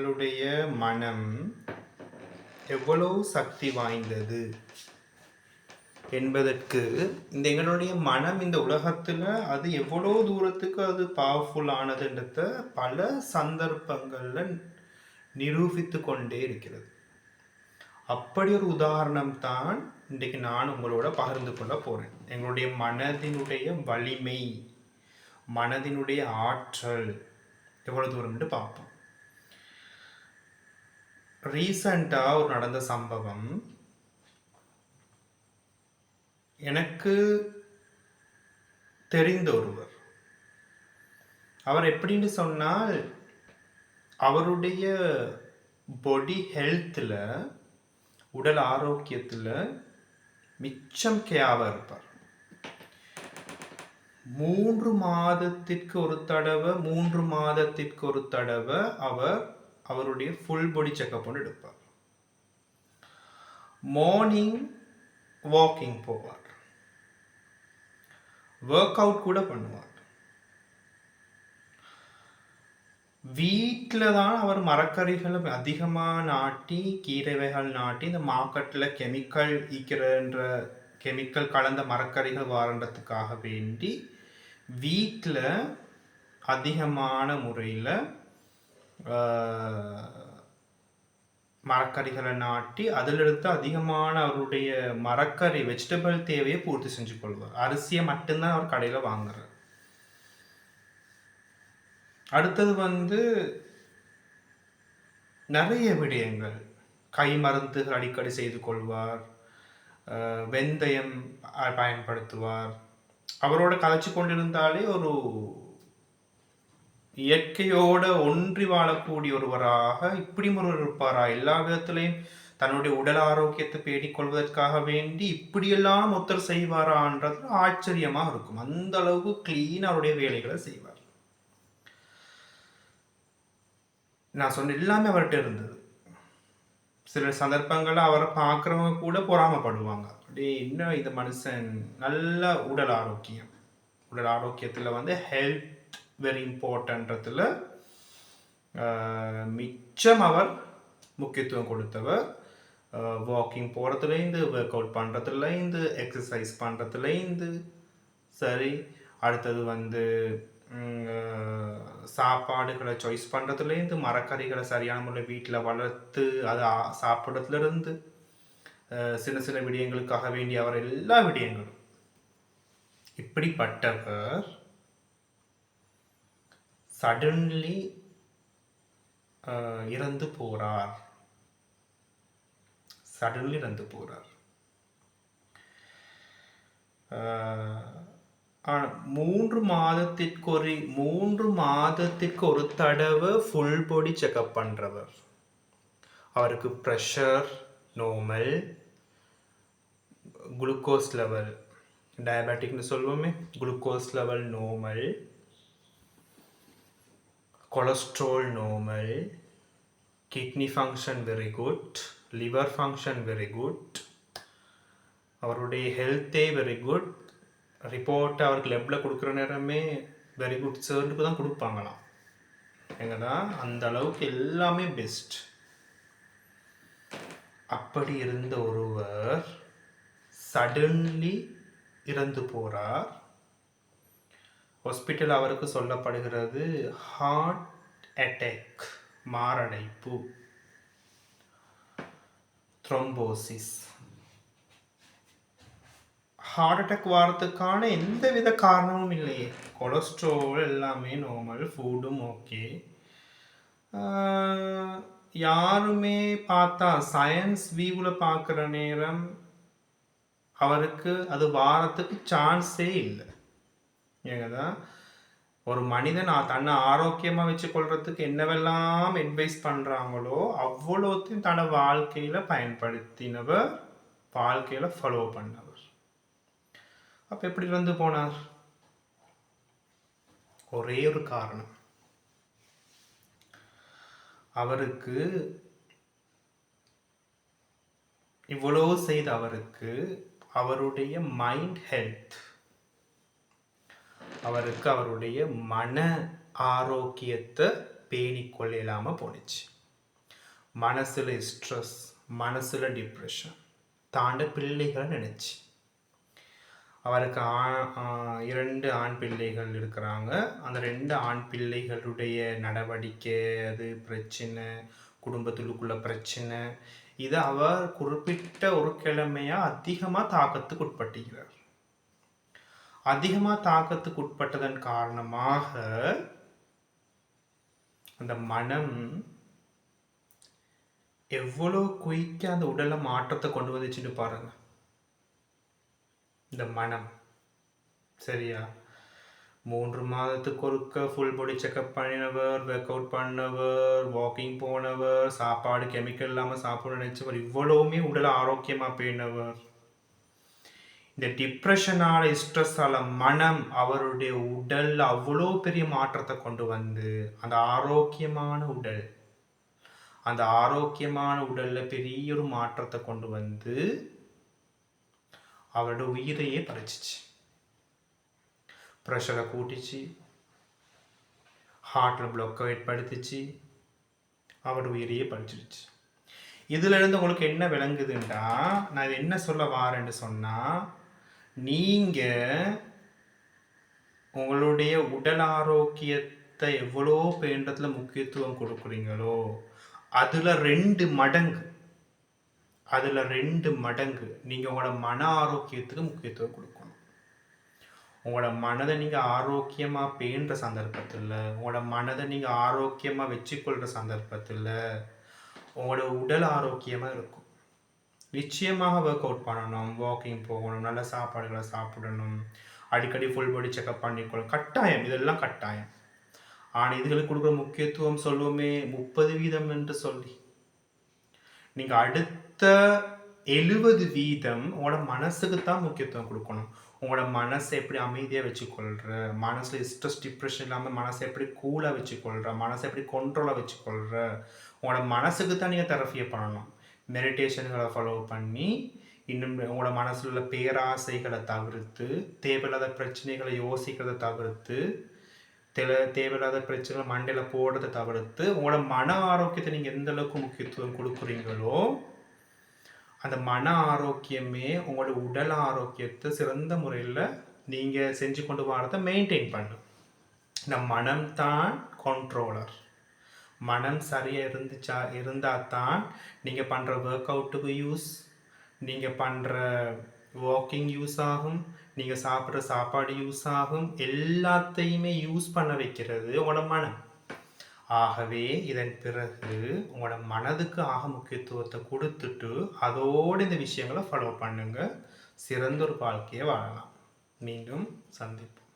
உங்களுடைய மனம் எவ்வளவு சக்தி வாய்ந்தது என்பதற்கு எங்களுடைய மனம் இந்த உலகத்தில் அது எவ்வளோ தூரத்துக்கு அது பவர்ஃபுல் ஆனதுன்றத பல சந்தர்ப்பங்களில் நிரூபித்து கொண்டே இருக்கிறது. அப்படி ஒரு உதாரணம் தான் இன்றைக்கு நான் உங்களோட பகிர்ந்து கொள்ள போகிறேன். எங்களுடைய மனதினுடைய வலிமை, மனதினுடைய ஆற்றல் எவ்வளோ தூரம் என்று பார்ப்போம். ரீசண்டாக ஒரு நடந்த சம்பவம், எனக்கு தெரிந்த ஒருவர். அவர் எப்படின்னு சொன்னால், அவருடைய பாடி ஹெல்த்தில், உடல் ஆரோக்கியத்தில் மிச்சம் கேவாக இருப்பார். 3 மாதத்திற்கு ஒரு தடவை அவர் அவருடைய ஃபுல் பாடி செக்அப் ஒன்று எடுப்பார். மார்னிங் வாக்கிங் போவார், ஒர்க் அவுட் கூட பண்ணுவார். வீட்டில் தான் அவர் மரக்கறிகளை அதிகமாக நாட்டி, கீரை வகைகள் நாட்டி, இந்த மார்க்கெட்டில் கெமிக்கல் கலந்த மரக்கறிகள் வாரன்றதுக்காக வேண்டி வீட்டில் அதிகமான முறையில் மரக்கறிகளை நாட்டி அதிலிருந்து அதிகமான அவருடைய மரக்கறி வெஜிடபிள் தேவையை பூர்த்தி செஞ்சு கொள்வார். அரிசியை மட்டும்தான் அவர் கடையில் வாங்குறார். அடுத்தது நிறைய விடயங்கள், கை மருந்துகள் அடிக்கடி செய்து கொள்வார், வெந்தயம் பயன்படுத்துவார். அவரோட கதைச்சு கொண்டிருந்தாலே ஒரு இயற்கையோட ஒன்றி வாழக்கூடிய ஒருவராக இப்படி ஒருவர் இருப்பாரா? எல்லா விதத்திலையும் தன்னுடைய உடல் ஆரோக்கியத்தை பேணிக் கொள்வதற்காக வேண்டி இப்படியெல்லாம் ஒருத்தர் செய்வாரான்றது ஆச்சரியமாக இருக்கும். அந்த அளவுக்கு கிளீன் அவருடைய வேலைகளை செய்வார். நான் சொன்ன எல்லாமே அவர்கிட்ட இருந்தது. சில சந்தர்ப்பங்களில் அவரை பார்க்குறவங்க கூட பொறாமப்படுவாங்க. அப்படியே இன்னும் இந்த மனுஷன் நல்ல உடல் ஆரோக்கியத்தில் ஹெல்த் வெரி இம்பார்ட்டன்றதில் மிச்சம் அவர் முக்கியத்துவம் கொடுத்தவர். வாக்கிங் போகிறதுலேருந்து, ஒர்க் அவுட் பண்ணுறதுலேருந்து, எக்ஸசைஸ் பண்ணுறதுலேருந்து சரி. அடுத்தது சாப்பாடுகளை சாய்ஸ் பண்ணுறதுலேருந்து, மரக்கறிகளை சரியான முறையில் வீட்டில் வளர்த்து அதை சாப்பிட்றதுலேருந்து, சின்ன சின்ன விடயங்களுக்காக வேண்டிய அவர் எல்லா விடயங்களும். இப்படிப்பட்டவர் சடன்லி இறந்து போறார். 3 மாதத்திற்கு ஒரு தடவை ஃபுல் பாடி செக்அப் பண்றவர். அவருக்கு ப்ரெஷர் நார்மல், குளுக்கோஸ் லெவல், டயபெட்டிக்னு சொல்லுவோமே, glucose level normal, cholesterol normal, kidney function very good, liver function very good, அவருடைய ஹெல்த்தே வெரி குட். ரிப்போர்ட் அவருக்கு லெப்பில் கொடுக்குற நேரமே வெரி குட் சேர்ந்துக்கு தான் கொடுப்பாங்களாம். எங்கன்னா அந்த அளவுக்கு எல்லாமே பெஸ்ட். அப்படி இருந்த ஒருவர் சடன்லி இறந்து போகிறார். ஹாஸ்பிட்டல் அவருக்கு சொல்லப்படுகிறது ஹார்ட் அட்டாக், மாரடைப்பு, த்ரோம்போசிஸ். ஹார்ட் அட்டாக் வரதுக்கான எந்தவித காரணமும் இல்லையே. கொலஸ்ட்ரால் எல்லாமே நார்மல், ஃபுட்டும் ஓகே. யாருமே பார்த்தா சயின்ஸ் வியூவில் பார்க்குற நேரம் அவருக்கு அது வாரத்துக்கு சான்ஸே இல்லை. ஏங்கதான் ஒரு மனிதன் தன்னை ஆரோக்கியமாக வச்சுக்கொள்றதுக்கு என்னவெல்லாம் அட்வைஸ் பண்ணுறாங்களோ அவ்வளோத்தையும் தன்னை வாழ்க்கையில் பயன்படுத்தினவர், வாழ்க்கையில் ஃபாலோ பண்ணவர். அப்போ எப்படி இருந்து போனார்? ஒரே ஒரு காரணம், அவருக்கு இவ்வளோ செய்த அவருக்கு அவருடைய மைண்ட் ஹெல்த், அவருக்கு அவருடைய மன ஆரோக்கியத்தை பேணிக்கொள்ள இல்லாமல் போணுச்சு. மனசில் ஸ்ட்ரெஸ், மனசில் டிப்ரெஷன், தாண்ட பிள்ளைகளை நினச்சி. அவருக்கு 2 ஆண் பிள்ளைகள் இருக்கிறாங்க. அந்த 2 ஆண் பிள்ளைகளுடைய நடவடிக்கை, அது பிரச்சனை, குடும்பத்துக்குள்ள பிரச்சனை, இதை அவர் குறிப்பிட்ட ஒரு கிழமையா அதிகமாக தாக்கத்துக்கு உட்பட்டுகிறார். அதிகமாக தாக்கத்துக்கு உட்பட்டதன் காரணமாக அந்த மனம் எவ்வளோ குயிக்க அந்த உடலை மாற்றத்தை கொண்டு வந்துச்சுன்னு பாருங்க. இந்த மனம் சரியா 3 மாதத்துக்கு ஒருக்க ஃபுல் பாடி செக்அப் பண்ணினவர், ஒர்க் அவுட் பண்ணவர், வாக்கிங் போனவர், சாப்பாடு கெமிக்கல் இல்லாமல் சாப்பிட நினைச்சவர், இவ்வளவுமே உடலை ஆரோக்கியமாக பேணவர். இந்த டிப்ரெஷனால ஸ்ட்ரெஸ்ஸால மனம் அவருடைய உடல் அவ்வளோ பெரிய மாற்றத்தை கொண்டு வந்து அந்த ஆரோக்கியமான உடல்ல பெரிய ஒரு மாற்றத்தை கொண்டு வந்து அவரோட உயிரையே பறிச்சிச்சு. ப்ரெஷரை கூட்டிச்சு, ஹார்ட்டில் பிளாக்கை ஏற்படுத்திச்சு, அவரோட உயிரையே பறிச்சிருச்சு. இதுல இருந்து உங்களுக்கு என்ன விளங்குதுன்னா, நான் என்ன சொல்ல வாரேன்னு சொன்னா, நீங்க உங்களுடைய உடல் ஆரோக்கியத்தை எவ்வளோ பேண்டத்துல முக்கியத்துவம் கொடுக்குறீங்களோ அதுல 2 மடங்கு நீங்க உங்களோட மன ஆரோக்கியத்துக்கு முக்கியத்துவம் கொடுக்கணும். உங்களோட மனதை நீங்க ஆரோக்கியமா பேணுற சந்தர்ப்பத்தில், உங்களோட மனதை நீங்க ஆரோக்கியமா வச்சுக்கொள்ற சந்தர்ப்பத்தில் உங்களோட உடல் ஆரோக்கியமா இருக்கும். நிச்சயமாக ஒர்க் அவுட் பண்ணணும், வாக்கிங் போகணும், நல்ல சாப்பாடுகளை சாப்பிடணும், அடிக்கடி ஃபுல் பாடி செக்அப் பண்ணிக்கொள்ளணும், கட்டாயம், இதெல்லாம் கட்டாயம். ஆனால் இதுகளுக்கு கொடுக்குற முக்கியத்துவம் சொல்லுவோமே 30% என்று சொல்லி, நீங்கள் அடுத்த 70% உங்களோட மனசுக்கு தான் முக்கியத்துவம் கொடுக்கணும். உங்களோட மனசை எப்படி அமைதியாக வச்சுக்கொள்கிற, மனசில் ஸ்ட்ரெஸ் டிப்ரெஷன் இல்லாமல் மனசை எப்படி கூலாக வச்சுக்கொள்கிற, மனசை எப்படி கண்ட்ரோலாக வச்சுக்கொள்கிற, உங்களோட மனசுக்கு தான் நீங்கள் தெரப்பியை பண்ணணும். மெடிடேஷன்களை ஃபாலோ பண்ணி இன்னும் உங்களோட மனசில் உள்ள பேராசைகளை தவிர்த்து, தேவையில்லாத பிரச்சனைகளை யோசிக்கிறத தவிர்த்து, தேவையில்லாத பிரச்சனை மண்டையில் போடுறதை தவிர்த்து உங்களோட மன ஆரோக்கியத்தை நீங்கள் எந்த அளவுக்கு முக்கியத்துவம் கொடுக்குறீங்களோ அந்த மன ஆரோக்கியமே உங்களோட உடல் ஆரோக்கியத்தை சிறந்த முறையில் நீங்கள் செஞ்சு கொண்டு வரதை மெயின்டைன் பண்ணும். இந்த மனம் தான் கண்ட்ரோலர். மனம் சரியாக இருந்தால் தான் நீங்கள் பண்ணுற ஒர்க் அவுட்டுக்கு யூஸ், நீங்கள் பண்ணுற வாக்கிங் யூஸ் ஆகும், நீங்கள் சாப்பிட்ற சாப்பாடு யூஸ் ஆகும், எல்லாத்தையுமே யூஸ் பண்ண வைக்கிறது உங்களோட மனம். ஆகவே இதன் பிறகு உங்களோட மனதுக்கு ஆக முக்கியத்துவத்தை கொடுத்துட்டு அதோடு இந்த விஷயங்களை ஃபாலோ பண்ணுங்க. சிறந்த ஒரு வாழ்க்கையை வாழலாம். மீண்டும் சந்திப்போம்.